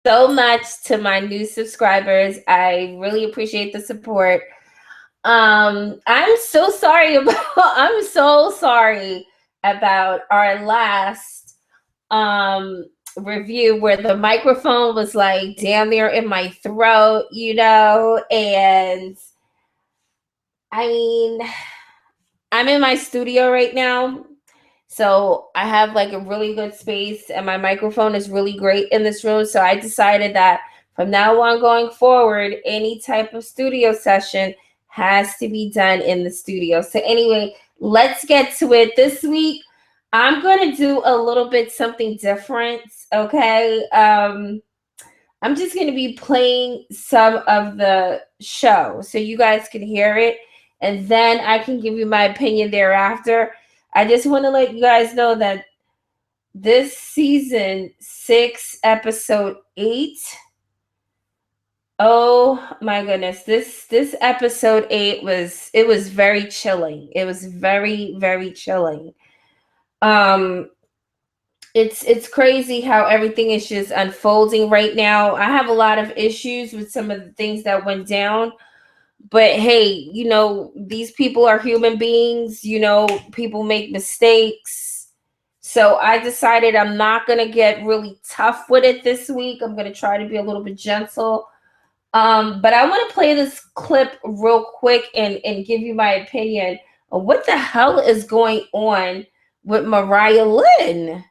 so much to my new subscribers. I really appreciate the support. I'm so sorry about I'm so sorry about our last um review where the microphone was like damn near in my throat, and I mean, I'm in my studio right now. So I have like a really good space and my microphone is really great in this room. So I decided that from now on going forward, any type of studio session has to be done in the studio. So anyway, let's get to it. This week, I'm going to do a little bit something different. Okay. I'm just going to be playing some of the show so you guys can hear it. And then I can give you my opinion thereafter. I just want to let you guys know that this season 6, episode 8. Oh my goodness. This episode 8 was very chilling. It was very, very chilling. Um it's crazy how everything is just unfolding right now. I have a lot of issues with some of the things that went down. But hey, these people are human beings, people make mistakes. So I decided I'm not going to get really tough with it this week. I'm going to try to be a little bit gentle. But I want to play this clip real quick and give you my opinion of what the hell is going on with Mariahlynn.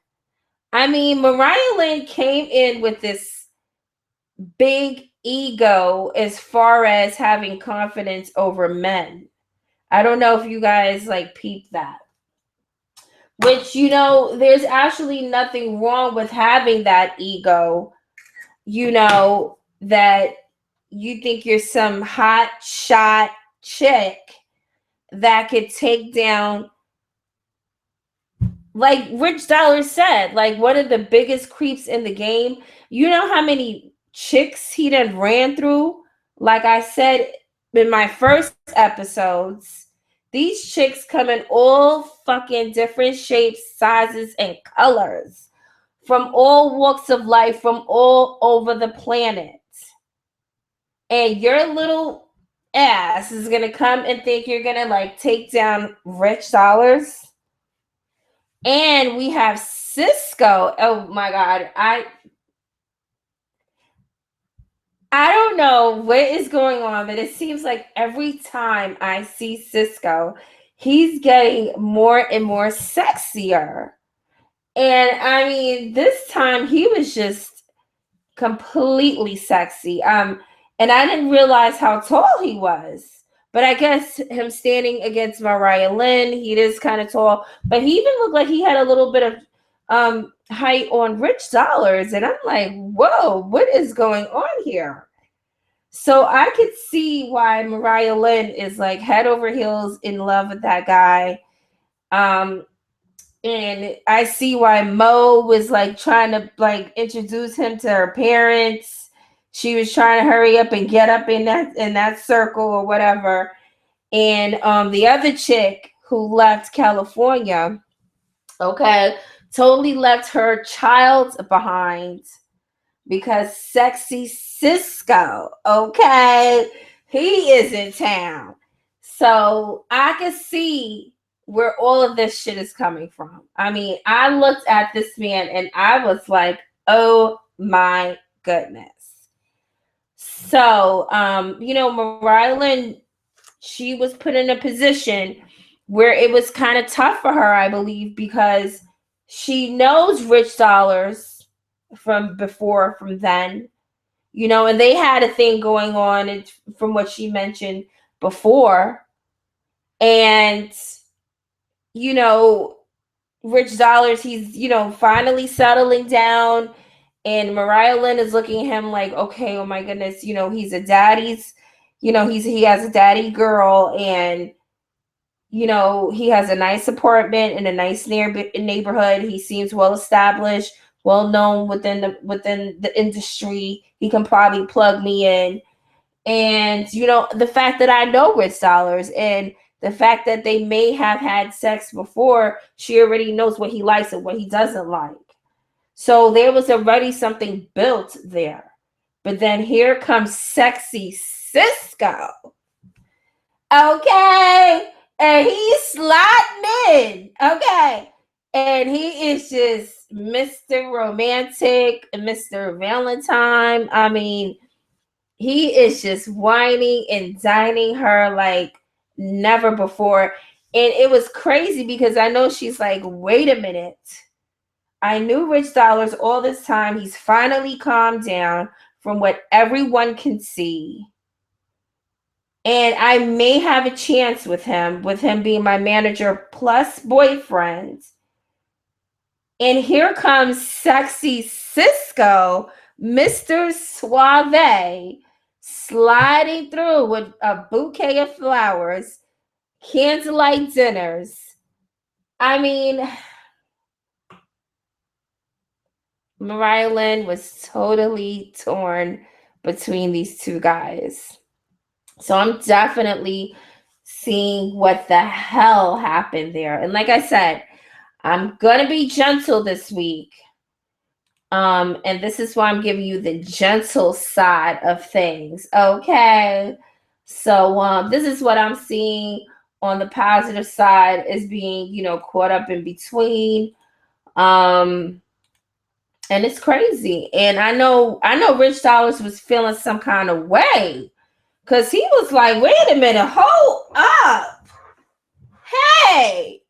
I mean, Mariahlynn came in with this big ego as far as having confidence over men. I don't know if you guys like peep that. Which, there's actually nothing wrong with having that ego, that you think you're some hot shot chick that could take down, like Rich Dollar said, like one of the biggest creeps in the game. You know how many chicks he done ran through? Like I said in my first episodes, these chicks come in all fucking different shapes, sizes, and colors from all walks of life, from all over the planet. And your little ass is gonna come and think you're gonna like take down Rich Dollars. And we have Cisco. Oh my God. I don't know what is going on, but it seems like every time I see Cisco, he's getting more and more sexier. And I mean, this time he was just completely sexy. And I didn't realize how tall he was. But I guess him standing against Mariahlynn, he is kind of tall. But he even looked like he had a little bit of height on Rich Dollars. And I'm like, whoa, what is going on here? So I could see why Mariahlynn is like head over heels in love with that guy. Um, and I see why Mo was like trying to like introduce him to her parents. She was trying to hurry up and get up in that circle or whatever. And the other chick who left California, okay, totally left her child behind because sexy Cisco, okay, he is in town. So I can see where all of this shit is coming from. I mean, I looked at this man and I was like, oh my goodness. So, Mariahlynn, she was put in a position where it was kind of tough for her, I believe, because she knows Rich Dollars from before, from then, and they had a thing going on, and from what she mentioned before. And, you know, Rich Dollars, he's, finally settling down. And Mariahlynn is looking at him like, okay, oh my goodness, he's a daddy's, he has a daddy girl, and he has a nice apartment in a nice neighborhood. He seems well established, well known within the industry. He can probably plug me in. And the fact that I know Rich Dollars, and the fact that they may have had sex before, she already knows what he likes and what he doesn't like. So there was already something built there. But then here comes sexy Cisco. Okay. And he's sliding in. Okay. And he is just Mr. Romantic, Mr. Valentine. I mean, he is just whining and dining her like never before. And it was crazy because I know she's like, wait a minute. I knew Rich Dollars all this time. He's finally calmed down from what everyone can see. And I may have a chance with him being my manager plus boyfriend. And here comes sexy Cisco, Mr. Suave, sliding through with a bouquet of flowers, candlelight dinners. I mean, Mariahlynn was totally torn between these two guys. So I'm definitely seeing what the hell happened there. And like I said, I'm going to be gentle this week. And this is why I'm giving you the gentle side of things. Okay. So this is what I'm seeing on the positive side is being, caught up in between. And it's crazy. And I know Rich Dollars was feeling some kind of way. Because he was like, wait a minute, hold up. Hey,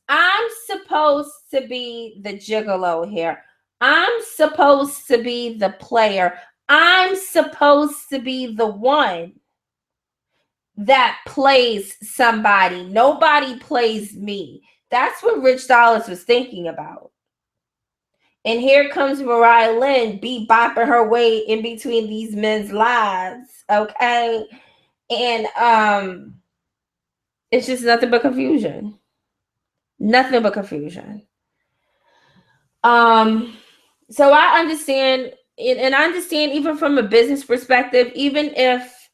I'm supposed to be the gigolo here. I'm supposed to be the player. I'm supposed to be the one that plays somebody. Nobody plays me. That's what Rich Dollars was thinking about. And here comes Mariahlynn bebopping her way in between these men's lives. Okay. And it's just nothing but confusion. Nothing but confusion. So I understand, and I understand even from a business perspective, even if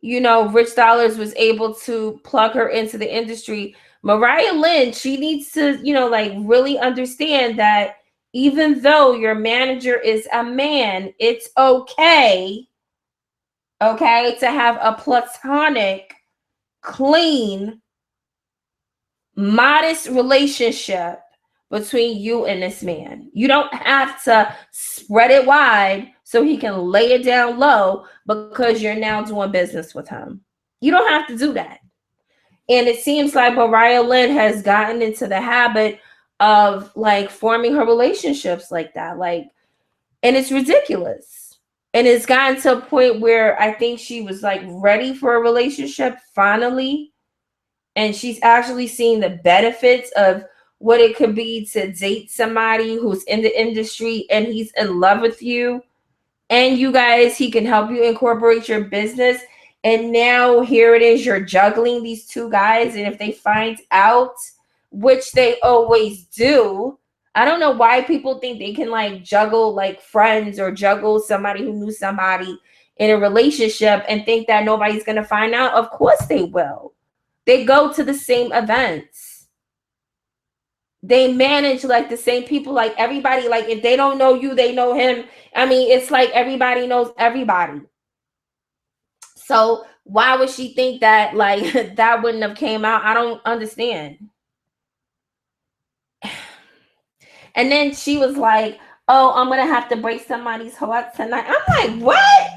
Rich Dollars was able to plug her into the industry, Mariahlynn, she needs to, like really understand that even though your manager is a man, it's okay to have a platonic, clean, modest relationship between you and this man. You don't have to spread it wide so he can lay it down low because you're now doing business with him. You don't have to do that. And it seems like Mariahlynn has gotten into the habit of like forming her relationships like that. And it's ridiculous. And it's gotten to a point where I think she was like ready for a relationship finally. And she's actually seeing the benefits of what it could be to date somebody who's in the industry and he's in love with you. And you guys, he can help you incorporate your business. And now here it is, you're juggling these two guys. And if they find out, which they always do, I don't know why people think they can like juggle like friends or juggle somebody who knew somebody in a relationship and think that nobody's going to find out. Of course they will. They go to the same events. They manage like the same people, like everybody. Like if they don't know you, they know him. I mean, it's like everybody knows everybody. So why would she think that like that wouldn't have came out? I don't understand. And then she was like, oh, I'm going to have to break somebody's heart tonight. I'm like, what?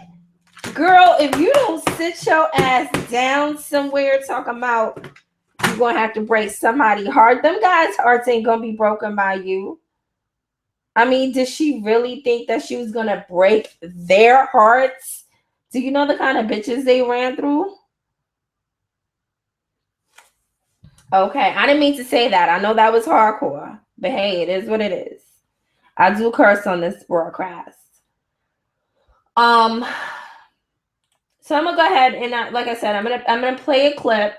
Girl, if you don't sit your ass down somewhere talking about you're going to have to break somebody's heart, them guys' hearts ain't going to be broken by you. I mean, did she really think that she was going to break their hearts? Do you know the kind of bitches they ran through? Okay, I didn't mean to say that. I know that was hardcore. But hey, it is what it is. I do curse on this broadcast. So I'm gonna go ahead and like I said, I'm gonna play a clip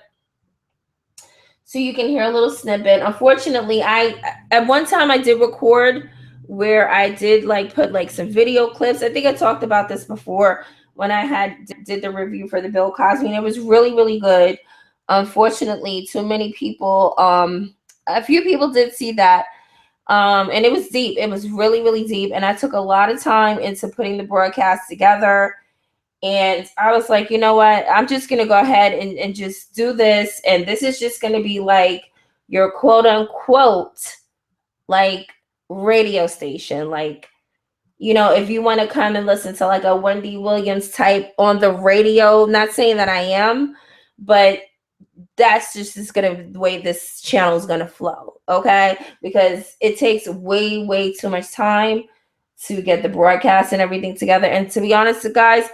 so you can hear a little snippet. Unfortunately, at one time I did record where I did like put like some video clips. I think I talked about this before when I did the review for the Bill Cosby, and it was really, really good. Unfortunately, too many people, a few people did see that. And it was deep. It was really, really deep. And I took a lot of time into putting the broadcast together. And I was like, you know what? I'm just going to go ahead and just do this. And this is just going to be like your quote unquote, like radio station. Like, if you want to come and listen to like a Wendy Williams type on the radio, not saying that I am, but that's just the way this channel is gonna flow, okay? Because it takes way too much time to get the broadcast and everything together. And to be honest, guys,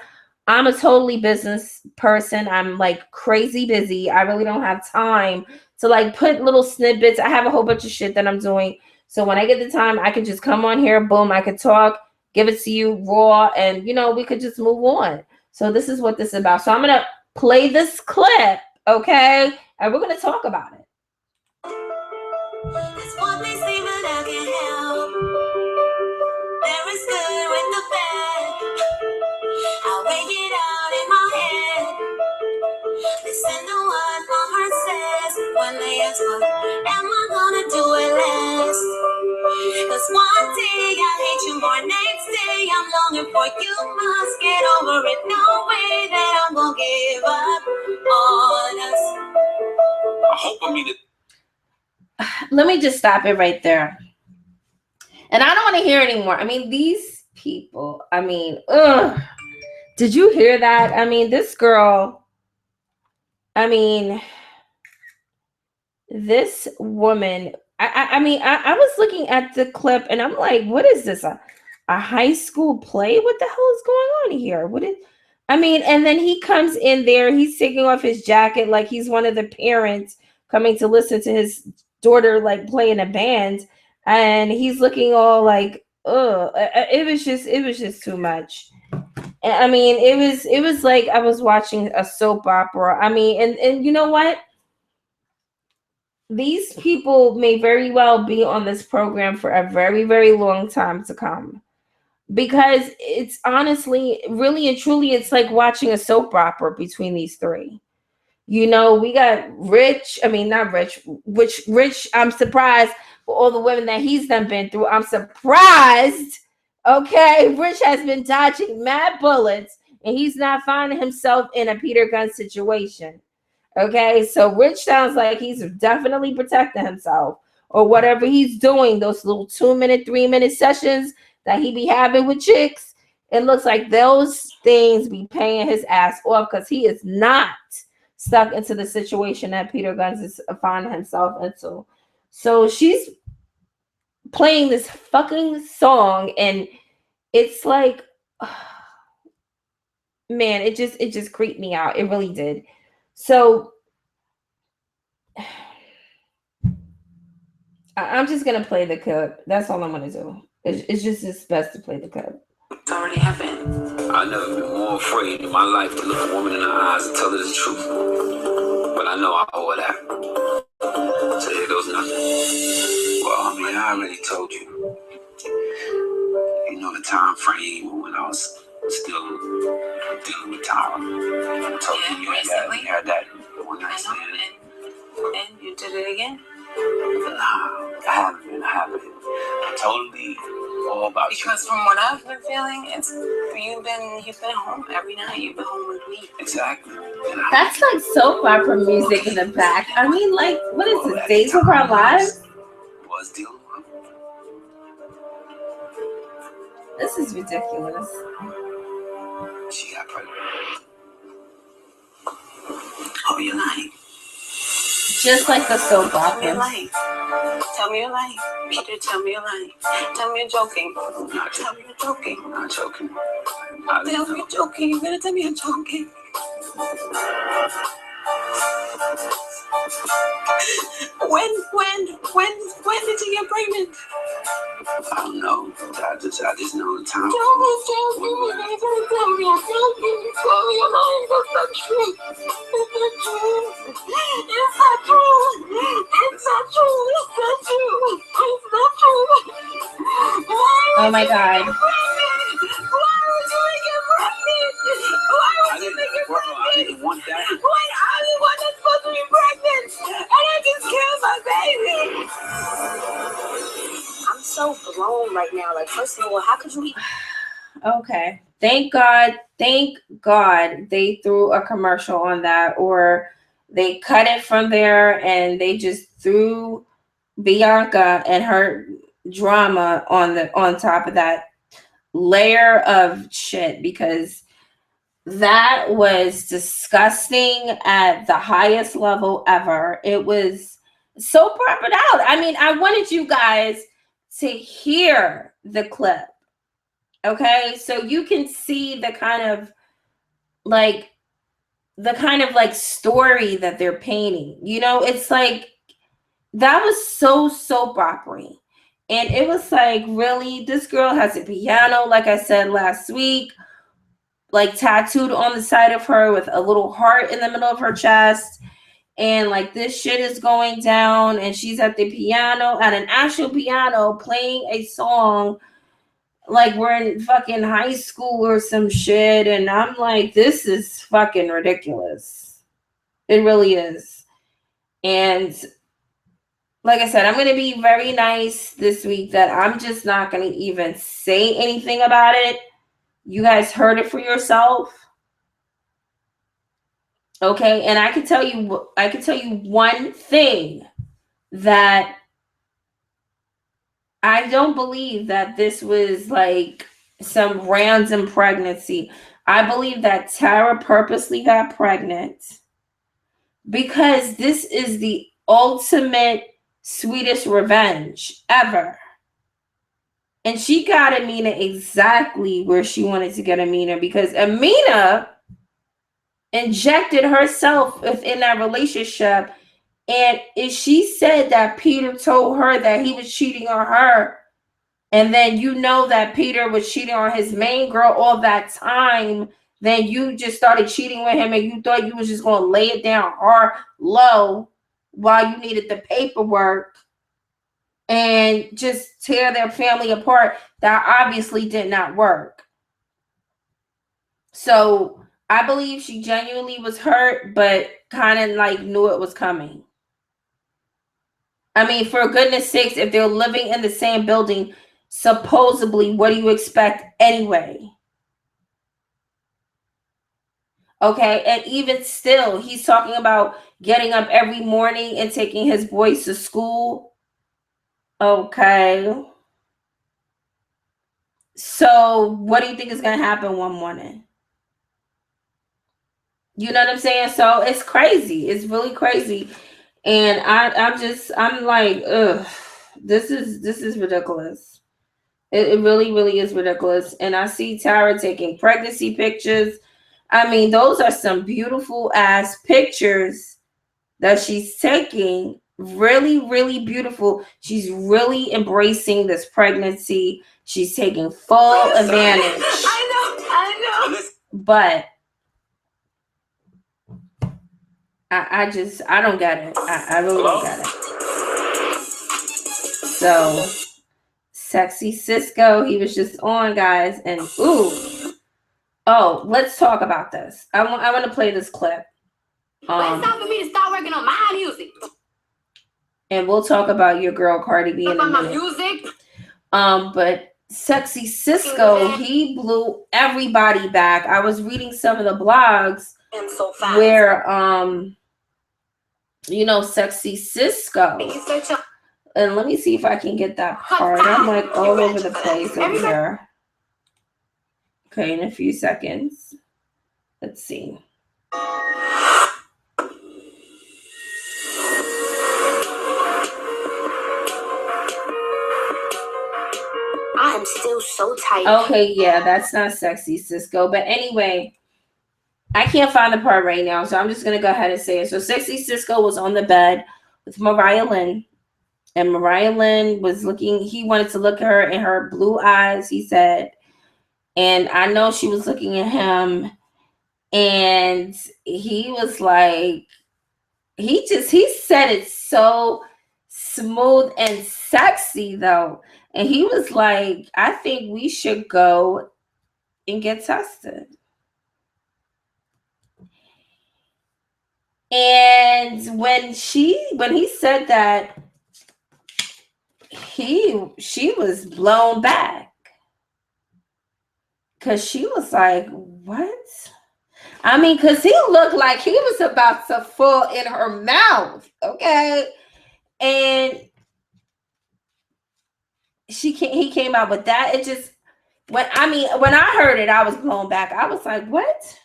I'm a totally business person. I'm like crazy busy. I really don't have time to like put little snippets. I have a whole bunch of shit that I'm doing. So when I get the time, I could just come on here, boom, I could talk, give it to you raw, and we could just move on. So this is what this is about. So I'm gonna play this clip, okay? And we're gonna talk about it. It's what they say, but I can't help. There is good with the bad. I weigh it out in my head. Listen to what mama says when they ask what am I gonna do it last? Cause one day I hate you more, next day I'm longing for you. Must get over it, no way that I'm gonna give up on us. I hope let me just stop it right there. And I don't want to hear anymore. I mean, these people, ugh. Did you hear that? I mean, this girl, this woman, I was looking at the clip and I'm like, what is this? A high school play? What the hell is going on here? And then he comes in there, he's taking off his jacket like he's one of the parents coming to listen to his daughter like play in a band, and he's looking all like, ugh. It was just too much. It was like I was watching a soap opera. And you know what? These people may very well be on this program for a very, very long time to come. Because it's honestly, really and truly, it's like watching a soap opera between these three. We got Rich. Not Rich. Rich, I'm surprised for all the women that he's done been through. I'm surprised. Okay. Rich has been dodging mad bullets and he's not finding himself in a Peter Gunn situation. Okay. So Rich sounds like he's definitely protecting himself or whatever he's doing. Those little 2-minute, 3-minute sessions that he be having with chicks. It looks like those things be paying his ass off because he is not stuck into the situation that Peter Gunn is finding himself into. So she's playing this fucking song and it's like, man, it just creeped me out. It really did. So I'm just gonna play the clip. That's all I'm gonna do. It's best to play the clip. It's already happened. I've never been more afraid in my life to look a woman in her eyes and tell her the truth. But I know I owe her that. So here goes nothing. Well, I already told you. The time frame when I was still dealing with Tara. I told you had that one night stand. And you did it again? Nah, I haven't. Totally all about you. Because from what I've been feeling, you've been home every night. You've been home with me. Exactly. That's like soap opera music in the back. What is this? Days of Our Lives? Was dealing with. This is ridiculous. She got pregnant. Oh, you're lying. Just like the soap opera. Tell me you're lying. Peter, tell me you're lying. Tell me you're joking. Tell me you're joking. I'm not joking. Tell me you're joking. You're gonna tell me you're joking. When did you get pregnant? I don't know. I just know the time. Tell me you're joking. Tell me you're lying. That's not true. It's not true. It's not true. It's not true. It's not true. It's not true. Oh my God. Why would you make it pregnant? Why would you make it pregnant? I didn't want that. Why are you one that's supposed to be pregnant? And I just killed my baby. Okay. Thank God. Thank God they threw a commercial on that, or they cut it from there and they just threw Bianca and her drama on top of that layer of shit, because that was disgusting at the highest level ever. It was so propped out. I mean, I wanted you guys to hear the clip. Okay, so you can see like the kind of like story that they're painting. It's like that was so soap opera. And it was like, really, this girl has a piano, like I said last week, like tattooed on the side of her with a little heart in the middle of her chest. And like this shit is going down, and she's at the piano, at an actual piano, playing a song like we're in fucking high school or some shit. And I'm like, this is fucking ridiculous. It really is. And like I said, I'm going to be very nice this week that I'm just not going to even say anything about it. You guys heard it for yourself. Okay? And I can tell you one thing, that I don't believe that this was like some random pregnancy. I believe that Tara purposely got pregnant because this is the ultimate sweetest revenge ever. And she got Amina exactly where she wanted to get Amina, because Amina injected herself within that relationship. And if she said that Peter told her that he was cheating on her, and then that Peter was cheating on his main girl all that time, then you just started cheating with him and you thought you was just going to lay it down hard, low, while you needed the paperwork and just tear their family apart. That obviously did not work. So I believe she genuinely was hurt, but kind of like knew it was coming. I mean, for goodness sakes, if they're living in the same building, supposedly, what do you expect anyway? Okay, and even still, he's talking about getting up every morning and taking his boys to school. Okay. So, what do you think is going to happen one morning? You know what I'm saying? So, it's crazy. It's really crazy. And I'm like, ugh, this is ridiculous. It really, really is ridiculous. And I see Tara taking pregnancy pictures. I mean, those are some beautiful ass pictures that she's taking. Really, really beautiful. She's really embracing this pregnancy. She's taking full advantage. I know. But I don't get it. I really don't get it. So, sexy Cisco, he was just on, guys, and let's talk about this. I want to play this clip. It's time for me to start working on my music. And we'll talk about your girl Cardi B in a minute. Music. But sexy Cisco, he blew everybody back. I was reading some of the blogs where sexy Cisco. And let me see if I can get that part. I'm like all over the place over here. Okay, in a few seconds. Let's see. I'm still so tight. Okay, yeah, that's not sexy Cisco. But anyway, I can't find the part right now, so I'm just going to go ahead and say it. So sexy Cisco was on the bed with Mariahlynn. And Mariahlynn was he wanted to look at her in her blue eyes, he said. And I know she was looking at him. And he was like, he said it so smooth and sexy, though. And he was like, I think we should go and get tested. And when he said that, she was blown back. Cause she was like, what? I mean, cause he looked like he was about to fall in her mouth. Okay. And he came out with that. It just when I heard it, I was blown back. I was like, what?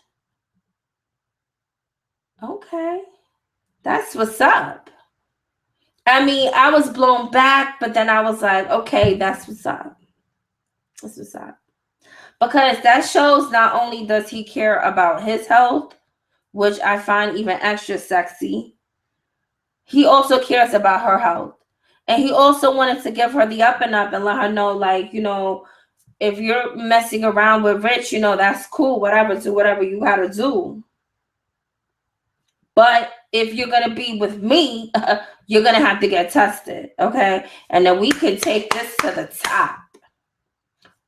Okay. That's what's up. I mean, I was blown back, but then I was like, okay, that's what's up. That's what's up. Because that shows not only does he care about his health, which I find even extra sexy, he also cares about her health. And he also wanted to give her the up and up and let her know, like, if you're messing around with Rich, that's cool, whatever, do whatever you gotta do. But if you're gonna be with me, you're gonna have to get tested, okay? And then we can take this to the top.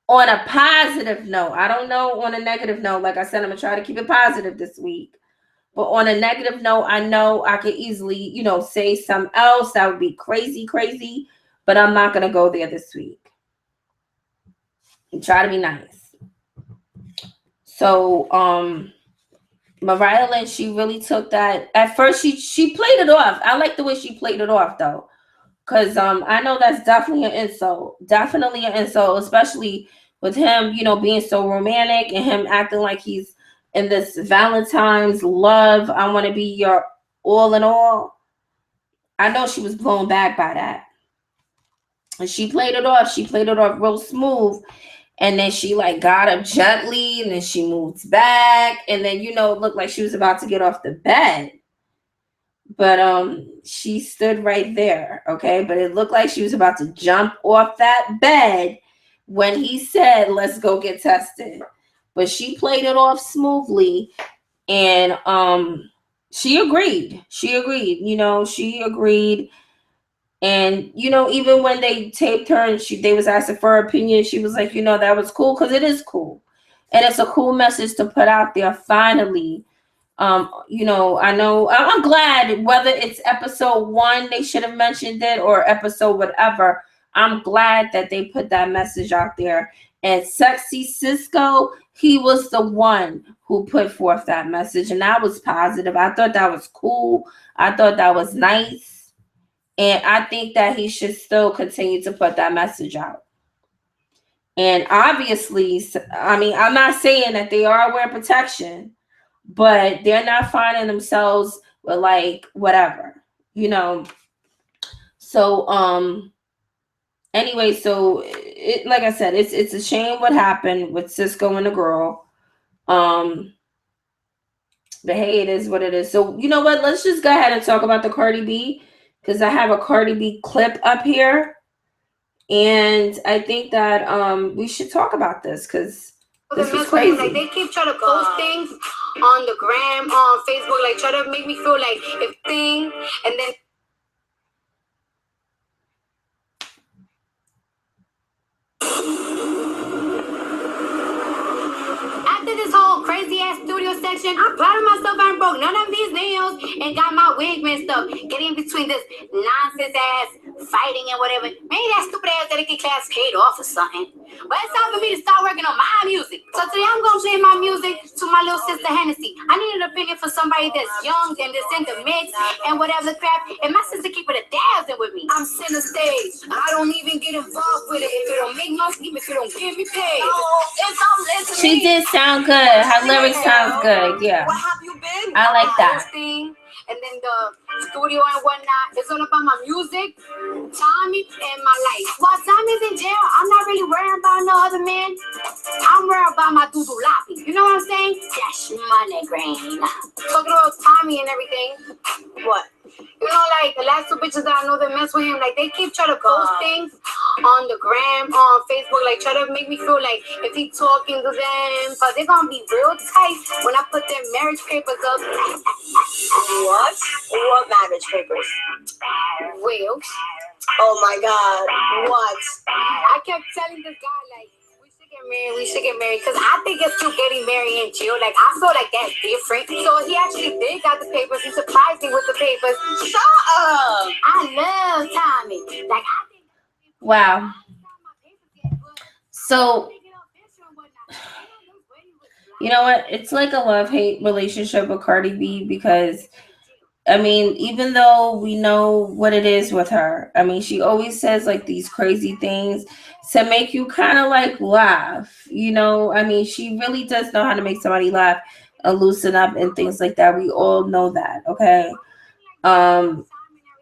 On a positive note, I don't know on a negative note. Like I said, I'm gonna try to keep it positive this week. But on a negative note, I know I could easily, say something else that would be crazy, crazy. But I'm not gonna go there this week. And try to be nice. So, Mariahlynn, she really took that. At first, she played it off. I like the way she played it off, though. Because I know that's definitely an insult. Definitely an insult, especially with him, being so romantic and him acting like he's in this Valentine's love. I want to be your all in all. I know she was blown back by that. And she played it off. She played it off real smooth. And then she like got up gently and then she moved back. And then, it looked like she was about to get off the bed. But she stood right there, okay? But it looked like she was about to jump off that bed when he said, let's go get tested. But she played it off smoothly. And she agreed. She agreed. She agreed. And, even when they taped her and they was asking for her opinion, she was like, that was cool because it is cool. And it's a cool message to put out there finally. I know I'm glad whether it's episode 1, they should have mentioned it, or episode whatever. I'm glad that they put that message out there. And Sexy Cisco, he was the one who put forth that message. And that was positive. I thought that was cool. I thought that was nice. And I think that he should still continue to put that message out. And obviously, I'm not saying that they are wearing protection, but they're not finding themselves with like whatever, So anyway, so like I said, it's a shame what happened with Cisco and the girl. But hey, it is what it is. So you know what? Let's just go ahead and talk about the Cardi B, because I have a Cardi B clip up here. And I think that we should talk about this because this is crazy. Like they keep trying to post things on the gram, on Facebook, like try to make me feel like if thing, and then after this whole crazy ass studio section, I'm proud of myself. I ain't broke none of these nails and got my wig messed up. Getting between this nonsense ass fighting and whatever. Maybe that stupid ass dedicated class paid off or something. But it's time for me to start working on my music. So today I'm gonna play my music to my little sister Hennessy. I need an opinion for somebody that's young and that's in the mix and whatever the crap. And my sister keep it a dazzling with me. I'm center stage. I don't even get involved with it. If it don't make no scheme, if it don't give me pay. She did sound good. Her lyrics sounds good. Yeah. What have you been? I like that. And then the studio and whatnot. It's all about my music, Tommy, and my life. While Tommy's in jail, I'm not really worrying about no other man. I'm worried about my doodoo lappy. You know what I'm saying? Dash money grain. Talking about Tommy and everything. What? Like the last 2 bitches that I know that mess with him, like they keep trying to post things on the gram, on Facebook, like try to make me feel like if he talking to them, but they're gonna be real tight when I put their marriage papers up. What? What marriage papers? Well, oh my God, what? I kept telling this guy like, we should get married, because I think it's too getting married in jail. Like, I feel like that's different. So he actually did got the papers. He surprised me with the papers. Shut up! I love Tommy. Like, I think. Wow. So You know what? It's like a love-hate relationship with Cardi B because I mean, even though we know what it is with her, I mean, she always says like these crazy things to make you kind of like laugh. I mean, she really does know how to make somebody laugh and loosen up and things like that. We all know that, okay? Um,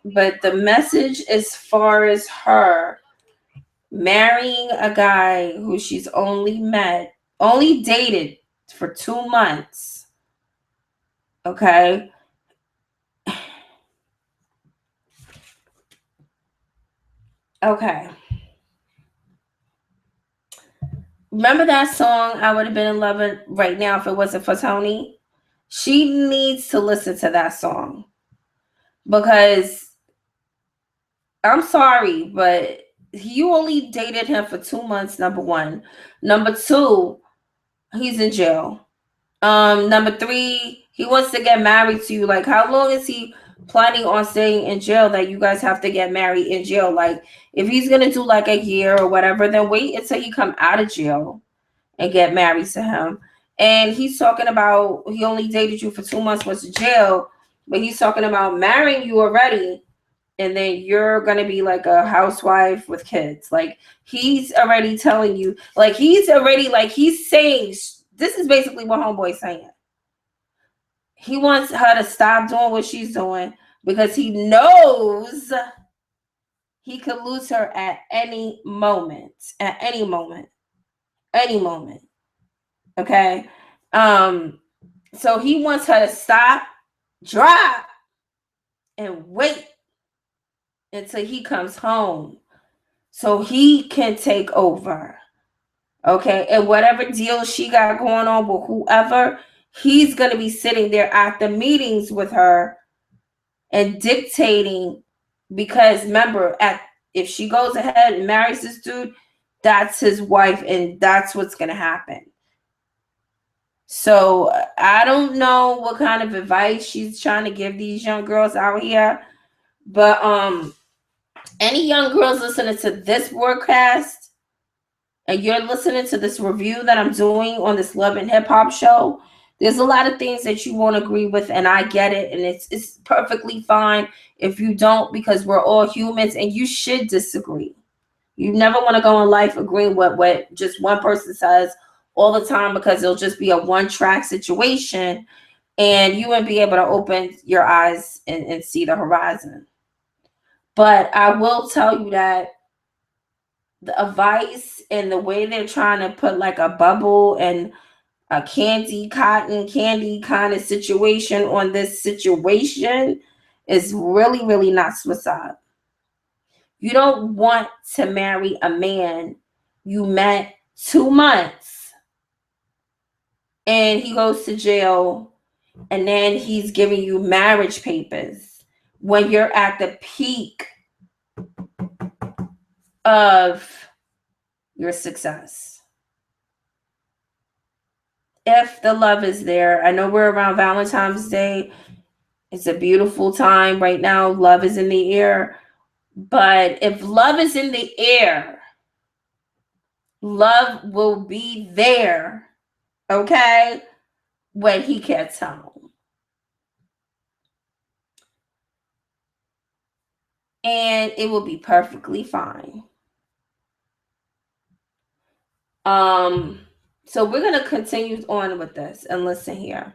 but the message as far as her marrying a guy who she's only dated for 2 months, okay? Okay. Remember that song, I Would Have Been in Love Right Now If It Wasn't for Tony? She needs to listen to that song because I'm sorry, but you only dated him for 2 months, number one. Number two, he's in jail. Number three, he wants to get married to you. Like, how long is he planning on staying in jail that you guys have to get married in jail? Like, if he's gonna do like a year or whatever, then wait until you come out of jail and get married to him. And he's talking about he only dated you for 2 months, went to jail, but he's talking about marrying you already. And then you're gonna be like a housewife with kids. Like he's already telling you, he's saying this is basically what homeboy's saying. He wants her to stop doing what she's doing because he knows he could lose her at any moment. At any moment. Any moment. Okay. So he wants her to stop, drop, and wait until he comes home so he can take over. Okay. And whatever deal she got going on with whoever, he's going to be sitting there at the meetings with her and dictating because remember, if she goes ahead and marries this dude, that's his wife and that's what's going to happen. So I don't know what kind of advice she's trying to give these young girls out here, but any young girls listening to this broadcast and you're listening to this review that I'm doing on this Love and Hip Hop show, there's a lot of things that you won't agree with, and I get it, and it's perfectly fine if you don't because we're all humans and you should disagree. You never want to go in life agreeing with what just one person says all the time because it'll just be a one-track situation and you won't be able to open your eyes and see the horizon. But I will tell you that the advice and the way they're trying to put like a bubble and a cotton candy kind of situation on this situation is really, really not what's up. You don't want to marry a man you met 2 months and he goes to jail and then he's giving you marriage papers when you're at the peak of your success. If the love is there, I know we're around Valentine's Day. It's a beautiful time right now. Love is in the air. But if love is in the air, love will be there, okay, when he gets home. And it will be perfectly fine. So we're going to continue on with this and listen here.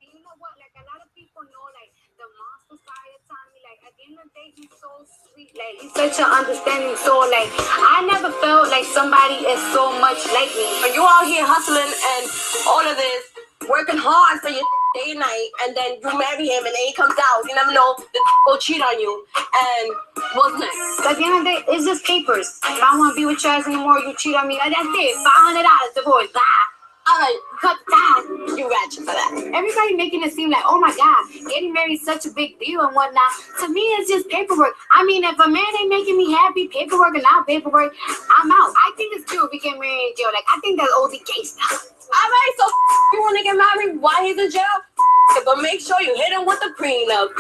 You know what? Like a lot of people know, like the monster side of Tommy. Like at the end of the day, he's so sweet. Like he's such an understanding soul. Like I never felt like somebody is so much like me. But you out here hustling and all of this, working hard for your day and night, and then you marry him, and then he comes out. You never know the will cheat on you. And what's next? At the end of the day, it's just papers. If I don't want to be with you guys anymore, you cheat on me. That's it. $500 divorce. Bye. All right, cut that. You ratchet for that. Everybody making it seem like, oh my God, getting married is such a big deal and whatnot. To me, it's just paperwork. I mean, if a man ain't making me happy, paperwork and not paperwork, I'm out. I think it's cute if we get married in jail. Like, I think that's OD gay stuff. All right, so you want to get married while he's in jail? But make sure you hit him with the prenup.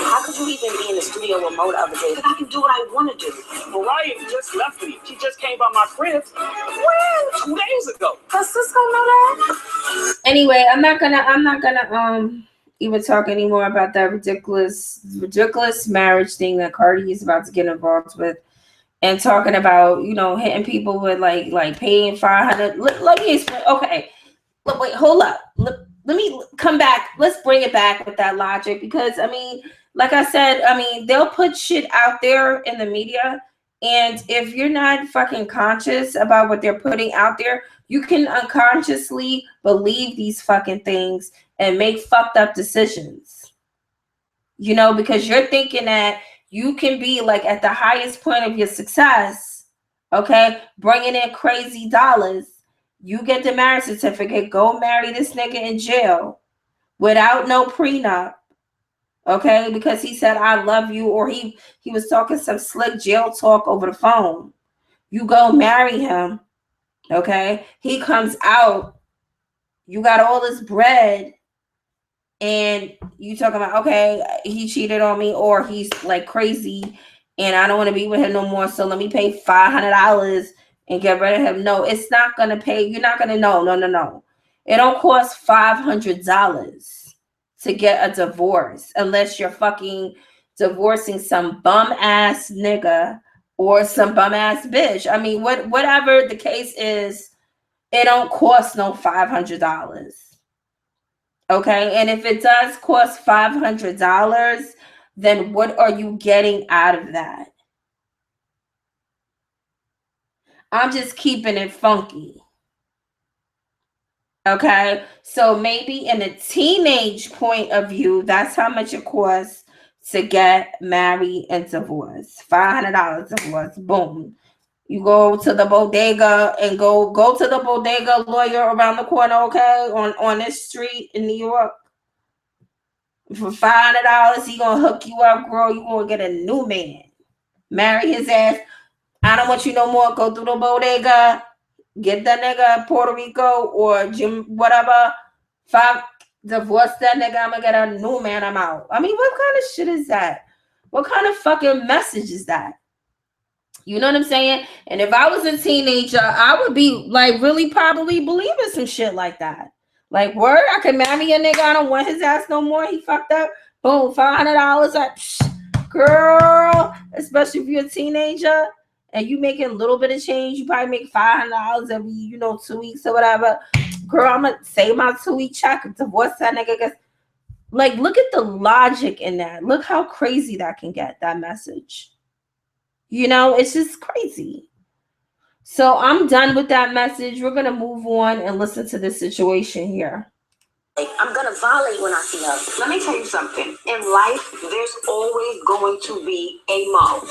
How could you even be in the studio with Mo the other day? Because I can do what I want to do. Mariah just left me. She just came by my crib. When? 2 days ago. Does Cisco know that? Anyway, I'm not gonna even talk anymore about that ridiculous marriage thing that Cardi is about to get involved with, and talking about, you know, hitting people with like paying 500. Let me explain. Okay, wait, hold up. Let me come back. Let's bring it back with that logic, because I mean, like I said, I mean, they'll put shit out there in the media, and if you're not fucking conscious about what they're putting out there, you can unconsciously believe these fucking things and make fucked up decisions. You know, because you're thinking that you can be like at the highest point of your success, okay, bringing in crazy dollars. You get the marriage certificate, go marry this nigga in jail without no prenup, okay, because he said I love you, or he was talking some slick jail talk over the phone. You go marry him, okay, he comes out, you got all this bread, and you talking about, okay, he cheated on me, or he's like crazy and I don't want to be with him no more, so let me pay $500 and get rid of him. No, it's not gonna pay. You're not gonna. No. It don't cost $500 to get a divorce unless you're fucking divorcing some bum ass nigga or some bum ass bitch. I mean, whatever the case is, it don't cost no $500. Okay, and if it does cost $500, then what are you getting out of that? I'm just keeping it funky. Okay, so maybe in a teenage point of view, that's how much it costs to get married and divorced. $500 divorce, boom. You go to the bodega and go to the bodega lawyer around the corner, okay, on this street in New York. For $500, he gonna hook you up, girl. You gonna get a new man. Marry his ass. I don't want you no more. Go through the bodega. Get that nigga Puerto Rico or Jim, whatever. Divorce that nigga. I'm gonna get a new man. I'm out. I mean, what kind of shit is that? What kind of fucking message is that? You know what I'm saying? And if I was a teenager, I would be like really probably believing some shit like that. Like, word, I can marry a nigga. I don't want his ass no more. He fucked up. Boom, $500. Like, girl, especially if you're a teenager and you making a little bit of change, you probably make $500 every, 2 weeks or whatever. Girl, I'm gonna save my 2-week check, divorce that nigga. Like, look at the logic in that. Look how crazy that can get, that message. It's just crazy. So I'm done with that message. We're gonna move on and listen to this situation here. I'm gonna violate when I see her. Let me tell you something. In life, there's always going to be a Mo.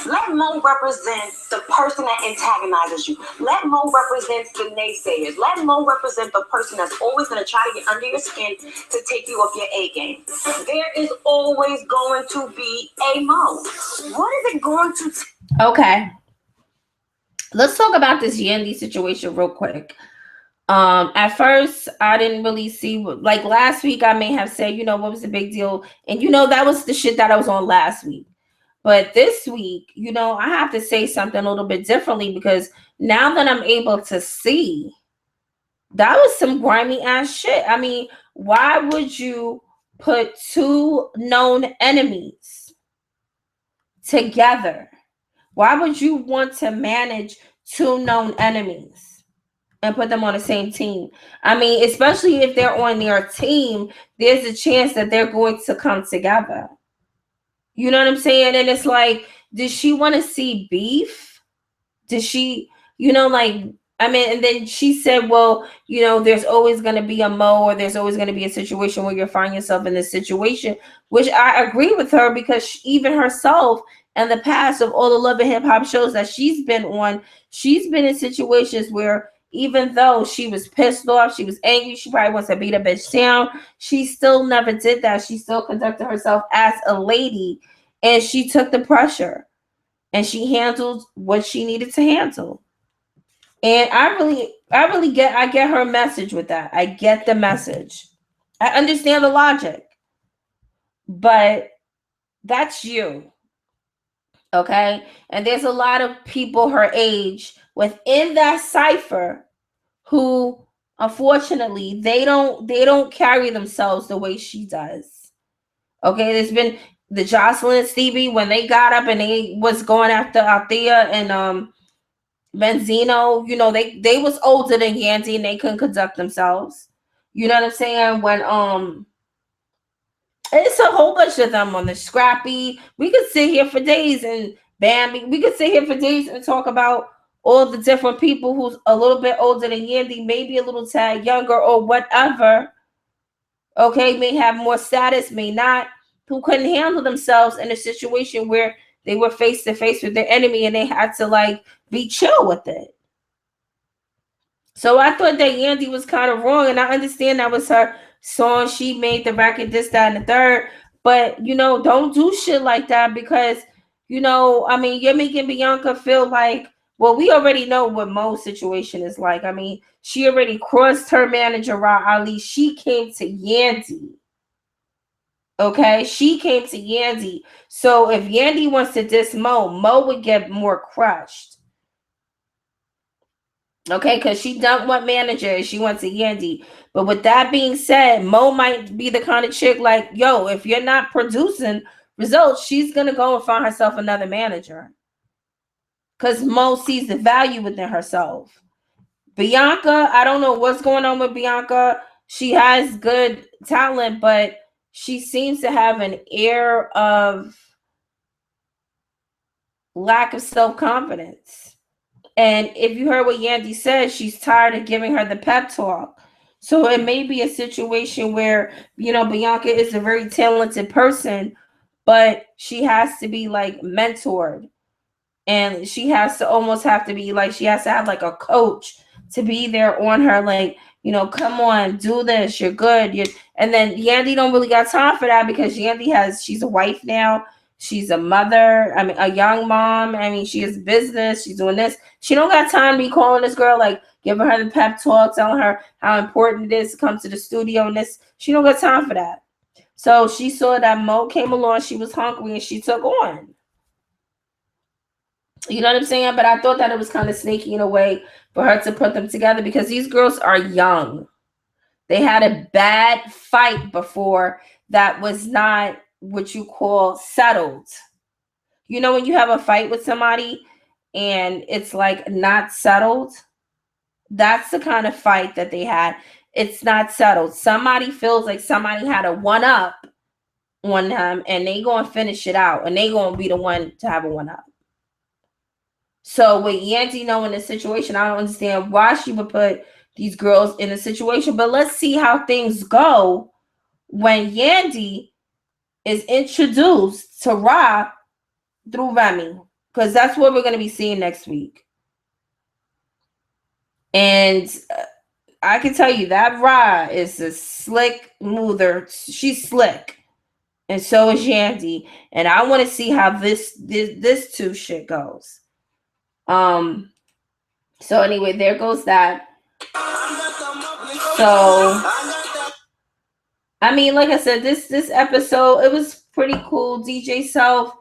Let Mo represent the person that antagonizes you. Let Mo represent the naysayers. Let Mo represent the person that's always gonna try to get under your skin to take you off your A game. There is always going to be a Mo. What is it going to Okay. Let's talk about this Yandy situation real quick. At first I didn't really see like last week I may have said, what was the big deal? And that was the shit that I was on last week. But this week, I have to say something a little bit differently, because now that I'm able to see, that was some grimy ass shit. I mean, why would you put two known enemies together? Why would you want to manage two known enemies and put them on the same team? I mean, especially if they're on their team, there's a chance that they're going to come together. You know what I'm saying? And it's like, did she want to see beef? Did she, I mean, and then she said, well, there's always going to be a Mo, or there's always going to be a situation where you find yourself in this situation, which I agree with her, because even herself in the past of all the Love and Hip Hop shows that she's been on, she's been in situations where even though she was pissed off, she was angry, she probably wants to beat a bitch down, she still never did that. She still conducted herself as a lady, and she took the pressure and she handled what she needed to handle. And I get her message with that. I get the message. I understand the logic. But That's you. Okay. And there's a lot of people her age within that cipher who unfortunately they don't carry themselves the way she does. Okay, there's been the Jocelyn and Stevie when they got up and they was going after Althea and Benzino, they was older than Yandy and they couldn't conduct themselves. You know what I'm saying? When it's a whole bunch of them on the Scrappy. We could sit here for days and Bambi. We could sit here for days and talk about all the different people who's a little bit older than Yandy, maybe a little tad younger or whatever. Okay, may have more status, may not, who couldn't handle themselves in a situation where they were face to face with their enemy and they had to like be chill with it. So I thought that Yandy was kind of wrong, and I understand that was her song. She made the record, this, that, and the third. But don't do shit like that because I mean, you're making Bianca feel like, well, we already know what Mo's situation is like. I mean, she already crossed her manager, Ra Ali. She came to Yandy. Okay, she came to Yandy. So if Yandy wants to diss Mo would get more crushed. Okay, because she don't want manager, she wants a Yandy. But with that being said, Mo might be the kind of chick like, yo, if you're not producing results, she's gonna go and find herself another manager. Because Mo sees the value within herself. Bianca, I don't know what's going on with Bianca. She has good talent, but she seems to have an air of lack of self-confidence. And if you heard what Yandy said, she's tired of giving her the pep talk. So it may be a situation where, Bianca is a very talented person, but she has to be like mentored. And she has to almost have to be like, she has to have like a coach to be there on her, like, come on, do this, you're good. And then Yandy don't really got time for that because she's a wife now. She's a mother. I mean, a young mom. I mean, she has business. She's doing this. She don't got time to be calling this girl, like giving her the pep talk, telling her how important it is to come to the studio and this. She don't got time for that. So she saw that Mo came along. She was hungry and she took on. You know what I'm saying? But I thought that it was kind of sneaky in a way for her to put them together because these girls are young. They had a bad fight before that was not what you call settled. When you have a fight with somebody and it's like not settled, that's the kind of fight that they had. It's not settled. Somebody feels like somebody had a one up on them and they gonna finish it out and they gonna be the one to have a one up. So with Yandy knowing the situation, I don't understand why she would put these girls in a situation. But let's see how things go when Yandy is introduced to Ra through Remy. Because that's what we're going to be seeing next week. And I can tell you that Ra is a slick moother. She's slick. And so is Yandy. And I want to see how this two shit goes. So anyway, there goes that. So I mean, like I said, this episode, it was pretty cool. DJ Self,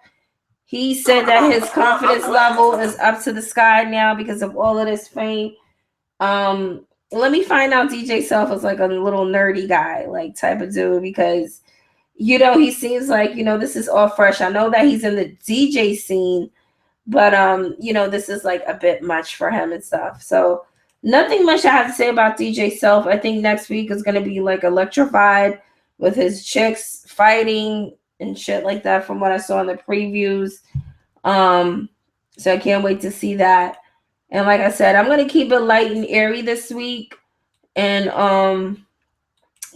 he said that his confidence level is up to the sky now because of all of this fame. Let me find out DJ Self is like a little nerdy guy, like type of dude, because he seems like, this is all fresh. I know that he's in the DJ scene, but this is like a bit much for him and stuff. So nothing much I have to say about DJ Self. I think next week is going to be like electrified with his chicks fighting and shit like that from what I saw in the previews. So I can't wait to see that. And like I said, I'm going to keep it light and airy this week and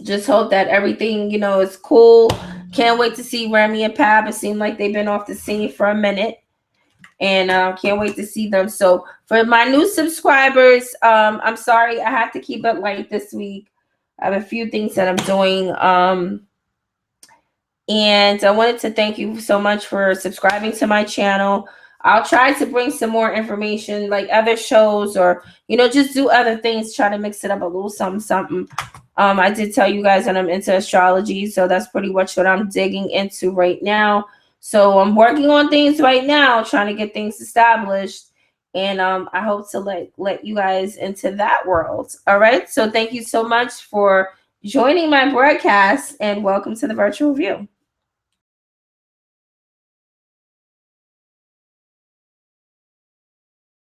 just hope that everything, is cool. Can't wait to see Remy and Pab. It seemed like they've been off the scene for a minute. And can't wait to see them. So for my new subscribers, I'm sorry I have to keep it light this week. I have a few things that I'm doing. And I wanted to thank you so much for subscribing to my channel. I'll try to bring some more information like other shows or, just do other things, try to mix it up a little something. I did tell you guys that I'm into astrology. So that's pretty much what I'm digging into right now. So I'm working on things right now, trying to get things established. And I hope to let you guys into that world. All right. So thank you so much for joining my broadcast, and welcome to the virtual view.